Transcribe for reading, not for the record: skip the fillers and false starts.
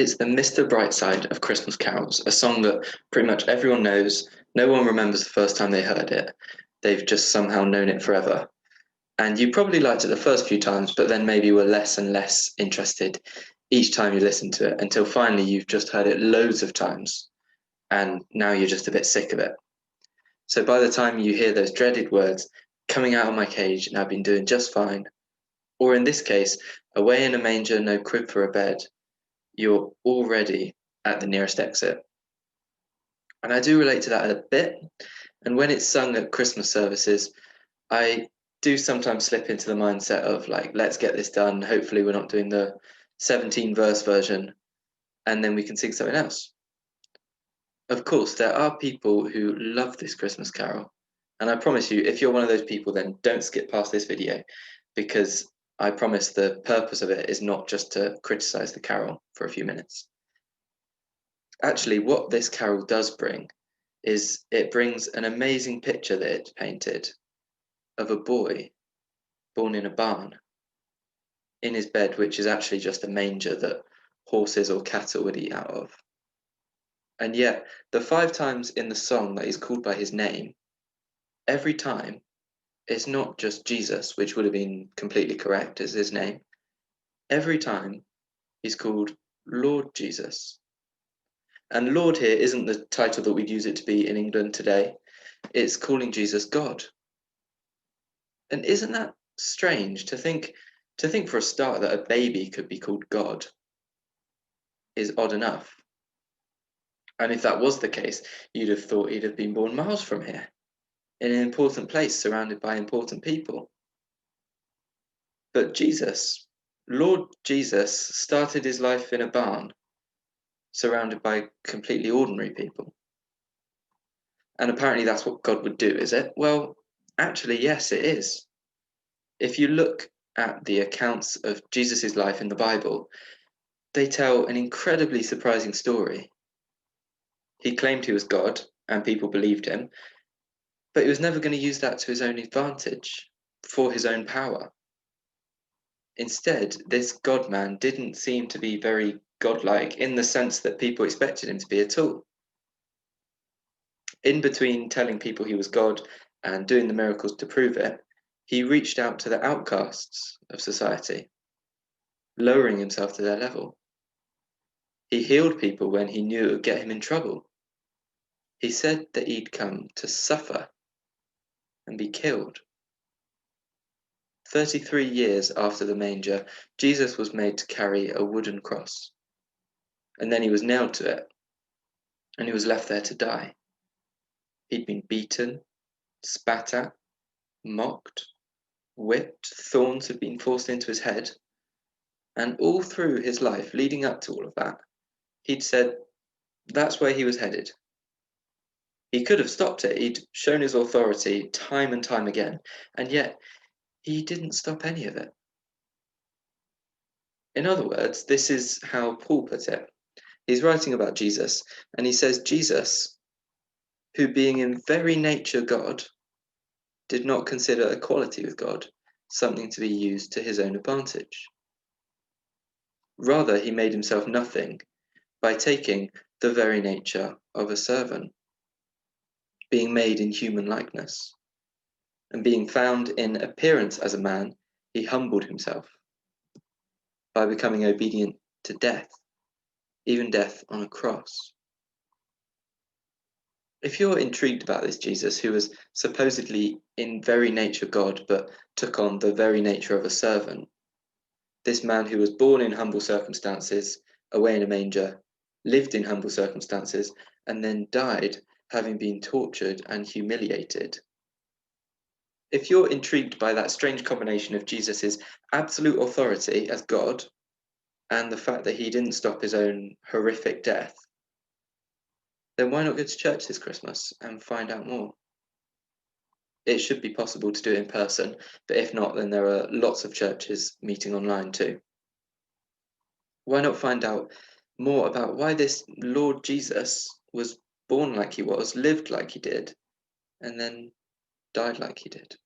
It's the Mr. Brightside of Christmas carols, a song that pretty much everyone knows. No one remembers the first time they heard it. They've just somehow known it forever. And you probably liked it the first few times, but then maybe were less and less interested each time you listened to it until finally you've just heard it loads of times and now you're just a bit sick of it. So by the time you hear those dreaded words, coming out of my cage and I've been doing just fine, or in this case, away in a manger, no crib for a bed, you're already at the nearest exit. And I do relate to that a bit. And when it's sung at Christmas services, I do sometimes slip into the mindset of like, let's get this done. Hopefully, we're not doing the 17 verse version, and then we can sing something else. Of course, there are people who love this Christmas carol. And I promise you, if you're one of those people, then don't skip past this video because I promise the purpose of it is not just to criticize the carol for a few minutes. Actually, what this carol does bring is it brings an amazing picture that it's painted of a boy born in a barn, in his bed, which is actually just a manger that horses or cattle would eat out of. And yet, the 5 times in the song that he's called by his name, every time it's not just Jesus, which would have been completely correct as his name. Every time he's called Lord Jesus. And Lord here isn't the title that we'd use it to be in England today. It's calling Jesus God. And isn't that strange to think for a start that a baby could be called God is odd enough. And if that was the case, you'd have thought he'd have been born miles from here, in an important place surrounded by important people. But Jesus, Lord Jesus, started his life in a barn, surrounded by completely ordinary people. And apparently that's what God would do, is it? Well, actually, yes, it is. If you look at the accounts of Jesus' life in the Bible, they tell an incredibly surprising story. He claimed he was God, and people believed him, but he was never going to use that to his own advantage, for his own power. Instead, this God-man didn't seem to be very godlike in the sense that people expected him to be at all. In between telling people he was God and doing the miracles to prove it, he reached out to the outcasts of society, lowering himself to their level. He healed people when he knew it would get him in trouble. He said that he'd come to suffer and be killed. 33 years after the manger, Jesus was made to carry a wooden cross. And then he was nailed to it, and he was left there to die. He'd been beaten, spat at, mocked, whipped, thorns had been forced into his head. And all through his life, leading up to all of that, he'd said that's where he was headed. He could have stopped it. He'd shown his authority time and time again, and yet he didn't stop any of it. In other words, this is how Paul put it. He's writing about Jesus, and he says, Jesus, who being in very nature God, did not consider equality with God something to be used to his own advantage. Rather, he made himself nothing by taking the very nature of a servant, being made in human likeness, and being found in appearance as a man, he humbled himself by becoming obedient to death, even death on a cross. If you're intrigued about this Jesus, who was supposedly in very nature God, but took on the very nature of a servant, this man who was born in humble circumstances, away in a manger, lived in humble circumstances, and then died having been tortured and humiliated. If you're intrigued by that strange combination of Jesus's absolute authority as God and the fact that he didn't stop his own horrific death, then why not go to church this Christmas and find out more? It should be possible to do it in person, but if not, then there are lots of churches meeting online too. Why not find out more about why this Lord Jesus was born like he was, lived like he did, and then died like he did?